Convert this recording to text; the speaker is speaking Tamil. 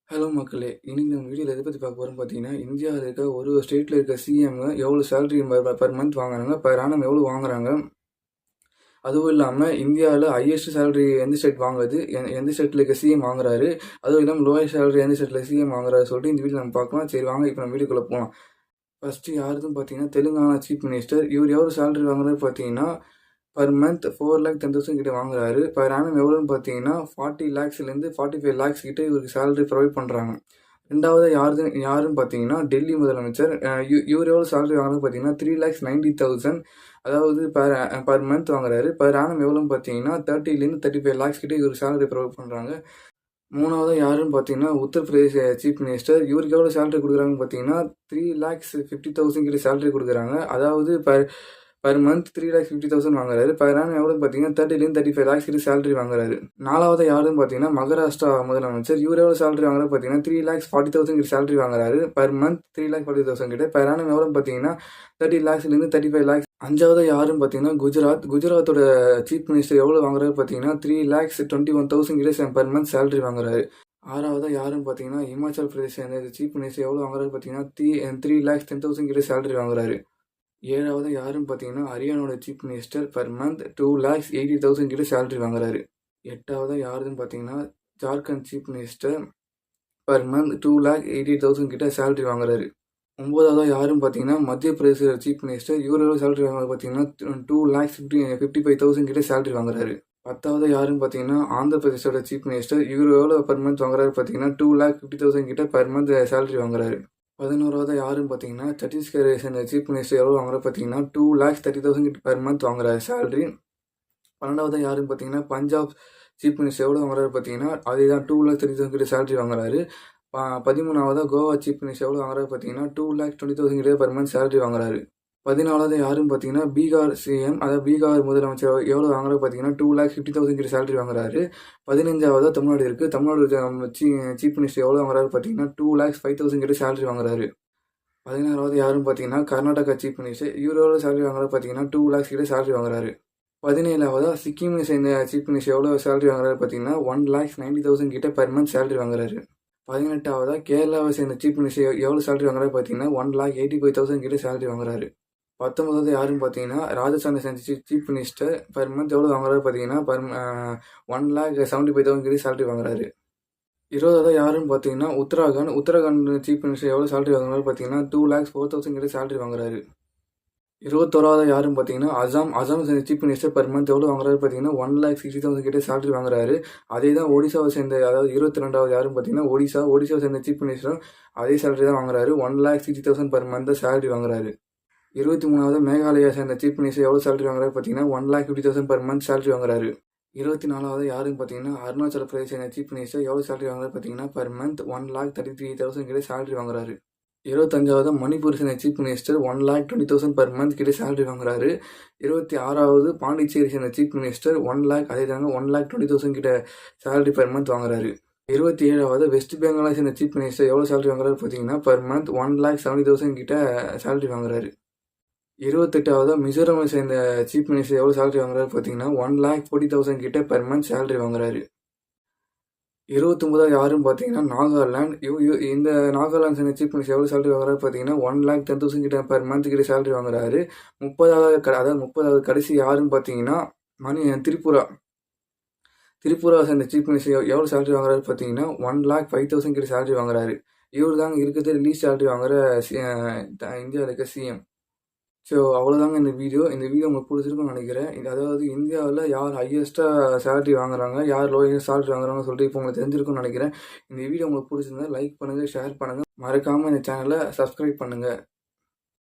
ஹலோ மக்களே! இன்னைக்கு நம்ம வீடியோல எத பத்தி பார்க்க போறோம்னு பார்த்தீங்கன்னா, இந்தியாவில இருக்க ஒரு ஒரு ஸ்டேட்ல இருக்க சிஎம் எவ்வளோ சேலரி பெர் மந்த் வாங்குறாங்க, பெர் ஆனம் எவ்வளோ வாங்குறாங்க. அதுவும் இல்லாம இந்தியாவில ஹையஸ்ட் சேலரி எந்த ஸ்டேட் வாங்குது, எந்த ஸ்டேட்ல இருக்க சிஎம் வாங்குறாரு, அதுவும் இல்லாம லோயஸ்ட் சேலரி எந்த ஸ்டேட்ல சிஎம் வாங்குறாரு சொல்லிட்டு இந்த வீடியோல நம்ம பார்க்கலாம். சரி வாங்க இப்போ நம்ம வீடியோக்குள்ள போலாம். ஃபர்ஸ்ட்டு யாருதுன்னு பார்த்தீங்கன்னா, தெலுங்கானா சீஃப் மினிஸ்டர். இவர் எவ்வளோ சேலரி வாங்குறாரு பார்த்தீங்கன்னா, பெர் மந்த் 4,10,000 கிட்ட வாங்குறாரு. பெர் ஆனம் எவ்வளோன்னு பார்த்தீங்கன்னா, 40 லேக்ஸ்லேருந்து 45 லேக்ஸ் கிட்ட இவருக்கு சேலரி ப்ரொவைட் பண்ணுறாங்க. 2வது யாருன்னு பார்த்தீங்கன்னா, டெல்லி முதலமைச்சர். இவர் எவ்வளோ சேலரி வாங்குறாருன்னு பார்த்தீங்கன்னா, 3,90,000 அதாவது பெர் மந்த் வாங்குறாரு. பெர் ஆனம் எவ்வளோன்னு பார்த்தீங்கன்னா, 30லேருந்து 35 லேக்ஸ் கிட்ட இவருக்கு சேலரி ப்ரொவைட் பண்ணுறாங்க. 3வது யாருன்னு பார்த்தீங்கன்னா, உத்தரப்பிரதேச சீஃப் மினிஸ்டர். இவருக்கு எவ்வளோ சேலரி குடுக்குறாங்கன்னு பார்த்தீங்கன்னா, 3,50,000 கிட்ட சேலரி குடுக்குறாங்க. அதாவது பெர் மந்த் 3,50,000 வாங்குறாரு. பெர் ஆனம் எவ்வளோன்னு பார்த்தீங்கன்னா, 30லேருந்து 35 லேக்ஸ் கிட்ட சேலரி வாங்குறாரு. 4வது யாருன்னு பார்த்தீங்கன்னா, மகாராஷ்டிரா முதலமைச்சர். இவர் எவ்வளோ சேலரி வாங்குறாரு பார்த்தீங்கன்னா, 3,40,000 கிட்ட சேலரி வாங்குறாரு. பெர் மந்த் 3,40,000 கிட்ட. பெர் ஆனம் எவ்வளோன்னு பார்த்தீங்கன்னா, 30 லேக்ஸ்லேருந்து 35 லேக்ஸ். 5வது யாருன்னு பார்த்தீங்கன்னா, குஜராத்தோட சீஃப் மினிஸ்டர் எவ்வளோ வாங்குறாரு பார்த்தீங்கன்னா, 3,21,000 கிட்ட பெர் மந்த் சேலரி வாங்குறாரு. 6வது யாருன்னு பார்த்தீங்கன்னா, இமாச்சல் பிரதேச சீஃப் மினிஸ்டர் எவ்வளோ வாங்குறாரு பார்த்தீங்கன்னா, 3,10,000 கிட்ட சேலரி வாங்குறாரு. 7வது யாருன்னு பார்த்தீங்கன்னா, ஹரியானாவோட சீஃப் மினிஸ்டர் பெர் மந்த் 2,80,000 கிட்ட சேலரி வாங்குறாரு. 8வது யாருன்னு பார்த்தீங்கன்னா, Jharkhand chief minister per month 2,88,000 கிட்ட சேலரி வாங்குறாரு. 9வது யாருன்னு பார்த்தீங்கன்னா, மத்திய பிரதேச சீஃப் மினிஸ்டர். இவர் எவ்வளோ சேலரி வாங்குறாரு பார்த்தீங்கன்னா, 2,55,000 கிட்ட சேலரி வாங்குறாரு. 10வது யாருன்னு பார்த்தீங்கன்னா, ஆந்திர பிரதேசோட சீஃப் மினிஸ்டர். இவர் எவ்வளோ பெர் மந்த் வாங்குறாரு பார்த்தீங்கன்னா, 2,50,000 கிட்ட பெர் மந்த் சேலரி வாங்குறாரு. 11வது யாருன்னு பார்த்தீங்கன்னா, சத்தீஸ்கர் சேர்ந்த சீஃப் மினிஸ்டர் எவ்வளோ வாங்குறாரு பார்த்தீங்கன்னா, 2,30,000 கிட்ட பெர் மந்த் வாங்குறாரு சேலரி. 12வது யாருன்னு பார்த்தீங்கன்னா, பஞ்சாப் சீஃப் மினிஸ்டர் எவ்வளோ வாங்குறாரு பார்த்தீங்கன்னா, அதேதான் 2,30,000 கிட்ட சேலரி வாங்குறாரு. 13வது கோவா சீஃப் மினிஸ்டர் எவ்வளோ வாங்குறாரு பார்த்தீங்கன்னா, 2,20,000 கிட்ட பெர் மந்த் சேலரி வாங்குறாரு. 14வது யாருன்னு பார்த்தீங்கன்னா, பீகார் சிஎம், அதாவது பீகார் முதலமைச்சர் எவ்வளோ வாங்குறாரு பார்த்தீங்கன்னா, 2,50,000 கிட்ட சேலரி வாங்குறாரு. 15வது தமிழ்நாடு இருக்குது. தமிழ்நாடு சீஃப் மினிஸ்டர் எவ்வளோ வாங்குறாரு பார்த்தீங்கன்னா, 2,05,000 கிட்ட சேலரி வாங்குறாரு. 16வது யாருன்னு பார்த்தீங்கன்னா, கர்நாடகா சீஃப் மினிஸ்டர். இவர் எவ்வளோ சேலரி வாங்குறாரு பார்த்தீங்கன்னா, 2 லேக்ஸ் கிட்ட சேலரி வாங்குறாரு. 17வது சிக்கிமை சேர்ந்த சீஃப் மினிஸ்டர் எவ்வளோ சேலரி வாங்குறாரு பார்த்தீங்கன்னா, 1,90,000 கிட்ட பெர் மந்த் சேலரி வாங்குறாரு. 18வது கேரளாவை சேர்ந்த சீஃப் மினிஸ்டர் எவ்வளோ சேலரி வாங்குறாரு பார்த்தீங்கன்னா, 1,85,000 கிட்ட சேலரி வாங்குறாரு. 19வது யாருன்னு பார்த்தீங்கன்னா, ராஜஸ்தானை சேர்ந்த சீஃப் மினிஸ்டர் பெர் மந்த் எவ்வளோ வாங்குறாரு பார்த்தீங்கன்னா, 1,75,000 கிட்ட சேலரி வாங்குறாரு. 20வது யாருன்னு பார்த்தீங்கன்னா, உத்தராகண்ட் சீஃப் மினிஸ்டர் எவ்வளோ சேலரி வாங்குறாரு பார்த்தீங்கன்னா, 2,04,000 கிட்ட சேலரி வாங்குறாரு. 21வது யாருன்னு பார்த்தீங்கன்னா, அசாம் சேர்ந்த சீஃப் மினிஸ்டர் பெர் மந்த் எவ்வளோ வாங்குறாரு பார்த்தீங்கன்னா, 1,60,000 கிட்ட சேலரி வாங்குறாரு. அதே தான் ஒடிசாவை சேர்ந்த, அதாவது 22வது யாருன்னு பார்த்தீங்கன்னா, ஒடிசாவை சேர்ந்த சீஃப் மினிஸ்டரும் அதே சேலரி தான் வாங்குறாரு. 1,60,000 பெர் மந்த் சேலரி வாங்குறாரு. 23வது மேகாலயா சேர்ந்த சீஃப் மினிஸ்டர் எவ்வளோ சேலரி வாங்குறாரு பார்த்தீங்கன்னா, 1,50,000 பெர் மந்த் சேலரி வாங்குறாரு. 24வது யாருன்னு பார்த்தீங்கன்னா, அருணாச்சல பிரதேச சேர்ந்த சீஃப் மினிஸ்டர் எவ்வளோ சேலரி வாங்குறாரு பார்த்தீங்கன்னா, பெர் மந்த் 1,33,000 கிட்ட சேலரி வாங்குறாரு. 25வது மணிப்பூர் சேர்ந்த சீஃப் மினிஸ்டர் 1,20,000 பெர் மந்த் கிட்ட சேலரி வாங்குறாரு. 26வது பாண்டிச்சேரி சேர்ந்த சீஃப் மினிஸ்டர் 1,20,000 கிட்ட சேலரி பெர் மந்த் வாங்குறாரு. 27வது வெஸ்ட் பெங்காலை சேர்ந்த சீஃப் மினிஸ்டர் எவ்வளோ சேலரி வாங்குறாரு பார்த்தீங்கன்னா, பெர் மந்த் 1,70,000 கிட்ட சேலரி வாங்குறாரு. 28வது மிசோரமை சேர்ந்த சீஃப் மினிஸ்டர் எவ்வளோ சேலரி வாங்குறாரு பார்த்தீங்கன்னா, 1,40,000 கிட்ட பெர் மந்த் சேலரி வாங்குறாரு. 29வது யாருன்னு பார்த்தீங்கன்னா, நாகாலாந்து. இந்த நாகாலாந்து சேர்ந்த சீஃப் மினிஸ்டர் எவ்வளோ சேலரி வாங்குறாரு பார்த்தீங்கன்னா, 1,10,000 கிட்ட பெர் மந்த் கிட்ட சேலரி வாங்குறாரு. 30வது கடைசி யாருன்னு பார்த்தீங்கன்னா, திரிபுரா சேர்ந்த சீஃப் மினிஸ்டர் எவ்வளோ சேலரி வாங்குறாரு பார்த்தீங்கன்னா, 1,05,000 கிட்ட சேலரி வாங்குறாரு. இவர் தாங்க இருக்கிறது லீஸ்ட் சேலரி வாங்குற இந்தியாவில் இருக்க சிஎம். ஸோ அவ்வளோதாங்க இந்த வீடியோ. இந்த வீடியோ உங்களுக்கு பிடிச்சிருக்குன்னு நினைக்கிறேன். அதாவது இந்தியாவில் யார் ஹையஸ்ட்டாக சேலரி வாங்குறாங்க, யார் லோயஸ்ட் சேலரி வாங்குறாங்கன்னு சொல்லிட்டு இப்போ உங்களுக்கு தெரிஞ்சிருக்குன்னு நினைக்கிறேன். இந்த வீடியோ உங்களுக்கு பிடிச்சிருந்தா லைக் பண்ணுங்கள், ஷேர் பண்ணுங்கள். மறக்காமல் இந்த சேனலை சப்ஸ்கிரைப் பண்ணுங்கள்.